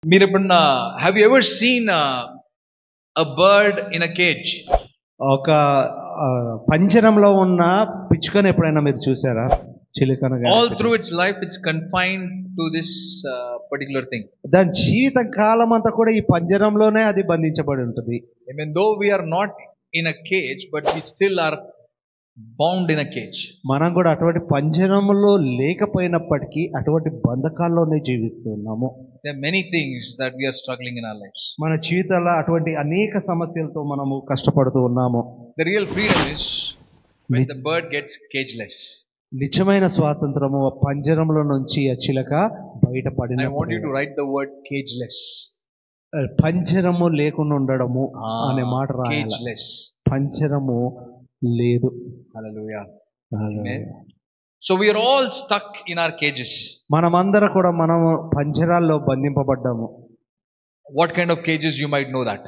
మీరు ఎప్పుడన్నా have you ever seen a bird in a cage? ఒక పంజరంలో ఉన్న పిచ్చుకను ఎప్పుడైనా మీరు చూసారా? చిలుకనగా All through its life it's confined to this particular thing. దాని జీవిత కాలం అంతా కూడా ఈ పంజరంలోనే అది బంధించబడి ఉంటుంది. Even though we are not in a cage, but we still are bound in a cage. మనం కూడా అటువంటి పంజరంలో లేకపోయినప్పటికీ అటువంటి బంధకాల్లోనే జీవిస్తూ ఉన్నాము. There are many things that we are struggling in our lives. మన జీవితాల్లో అటువంటి అనేక సమస్యలతో మనము కష్టపడుతూ ఉన్నాము. The real freedom is when the bird gets cageless. నిజమైన స్వాతంత్రము పంజరంలో నుంచి ఆ చిలక బయటపడిన. I want you to write the word cageless. పంజరము లేకుండా ఉండడము అనే మాట రాయాలి. Cageless. పంజరము లేదు. Hallelujah. Amen. So we are all stuck in our cages. మనమందరం కూడా మనము పంజరాల్లో బంధింపబడ్డాము. What kind of cages you might know that?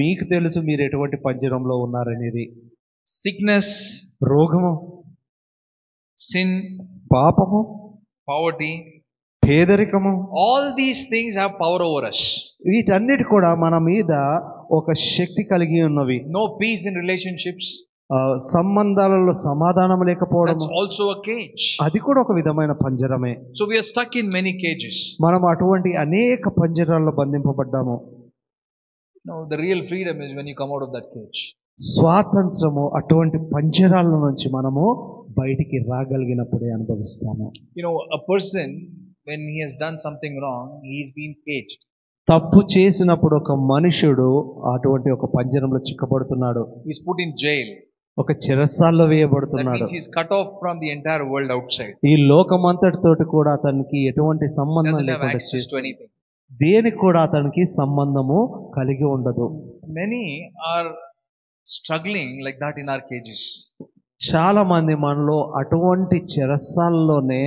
మీకు తెలుసు మీరు ఎటువంటి పంజరంలో ఉన్నారనేది. Sickness, రోగము, sin, పాపము, poverty, పేదరికము, all these things have power over us. వీటన్నిటి కూడా మన మీద ఒక శక్తి కలిగి ఉన్నవి. No peace in relationships. సంబంధాలలో సమాధానం లేకపోవడం, That's also a cage. అది కూడా ఒక విధమైన పంజరమే. So we are stuck in many cages. మనం అటువంటి అనేక పంజరాల్లో బంధింపబడ్డాము. No, the real freedom is when you come out of that cage. స్వాతంత్రము అటువంటి పంజరాల నుంచి మనము బయటికి రాగలిగినప్పుడే అనుభవిస్తాము. You know, a person when he has done something wrong, he's been caged. తప్పు చేసినప్పుడు ఒక మనుషుడు అటువంటి ఒక పంజరంలో చిక్కబడుతున్నాడు. He's put in jail. ఒక చెరసాల్లో That వేయబడుతున్నాడు. means he's cut off from the entire world outside. ఈ లోకమంతటితోటి కూడా అతనికి ఎటువంటి సంబంధం Doesn't have లేకుండా access to anything. దేనికి కూడా అతనికి సంబంధము కలిగి ఉండదు. Many are struggling like that in our cages. చాలా మంది మనలో అటువంటి చెరసాల్లోనే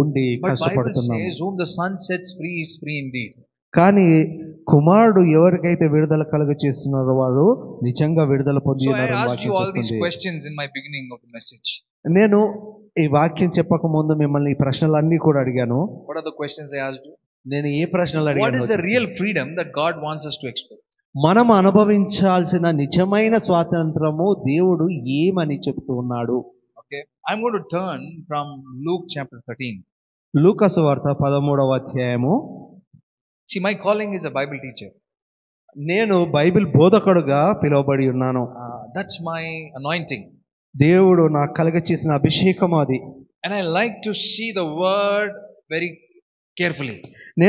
ఉండి But Bible కష్టపడుతున్నాము. says, whom the Son sets free is free indeed. కానీ కుమారుడు ఎవరికైతే విడుదల కలుగ చేస్తున్నారో వారు నిజంగా విడుదల పొంది So I ఉన్నారని asked వాక్యం you all these చెప్తుంది. questions in my beginning of the message. నేను ఈ వాక్యం చెప్పక ముందు మిమ్మల్ని ఈ ప్రశ్నలన్నీ కూడా అడిగాను. What are the questions I asked you? నేను ఏ ప్రశ్నలు What is the అడిగాను? real freedom that God wants us to expect? మనం అనుభవించాల్సిన నిజమైన స్వాతంత్రము దేవుడు ఏమని చెప్తూ ఉన్నాడు? Okay, I'm going to turn from Luke chapter 13. లూకాసు వార్త 13వ అధ్యాయము. See, my calling is a Bible teacher. నేను బైబిల్ బోధకుడుగా పిలువబడి ఉన్నాను. That's my anointing. దేవుడు నాకు కలుగ చేసిన అభిషేకం అది. And I like to see the word very carefully.